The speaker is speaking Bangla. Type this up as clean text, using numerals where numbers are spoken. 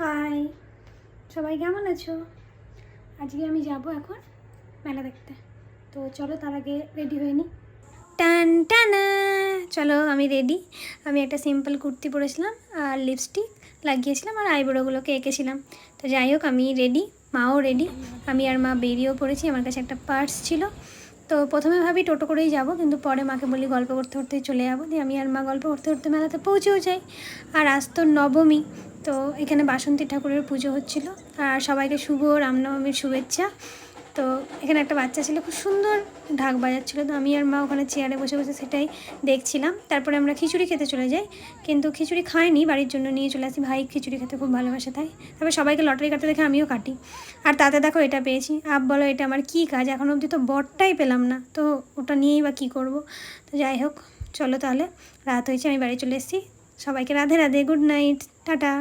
হাই, সবাই কেমন আছো? আজকে আমি যাব এখন মেলা দেখতে। তো চলো তার আগে রেডি হয়ে নিই। টান টানা, চলো আমি রেডি। আমি একটা সিম্পল কুর্তি পরেছিলাম আর লিপস্টিক লাগিয়েছিলাম আর আইব্রোগুলোকে এঁকেছিলাম। তো যাই হোক, আমি রেডি, মাও রেডি। আমি আর মা বেরিয়েও পড়েছি। আমার কাছে একটা পার্স ছিল। তো প্রথমে ভাবি টোটো করেই যাব, কিন্তু পরে মাকে বলি গল্প করতে করতেই চলে যাবো। দিয়ে আমি আর মা গল্প করতে করতে মেলাতে পৌঁছেও যাই। আর আজ তো নবমী, তো এখানে বাসন্তী ঠাকুরের পুজো হচ্ছিল। আর সবাইকে শুভ রামনবমীর শুভেচ্ছা। তো এখানে একটা বাচ্চা ছিল, খুব সুন্দর ঢাক বাজাচ্ছিলো। তো আমি আর মা ওখানে চেয়ারে বসে বসে সেটাই দেখছিলাম। তারপরে আমরা খিচুড়ি খেতে চলে যাই, কিন্তু খিচুড়ি খাইনি, বাড়ির জন্য নিয়ে চলে আসি। ভাই খিচুড়ি খেতে খুব ভালোবাসে, তাই তারপরে সবাইকে লটারি কাটতে দেখে আমিও কাটি। আর তাতে দেখো এটা পেয়েছি। বলো এটা আমার কী কাজ, এখন অবধি তো বরটাই পেলাম না, তো ওটা নিয়েই বা কী করবো। তো যাই হোক, চলো তাহলে, রাত হয়েছে, আমি বাড়ি চলে এসেছি। সবাইকে Radhe Radhe, good night, tata.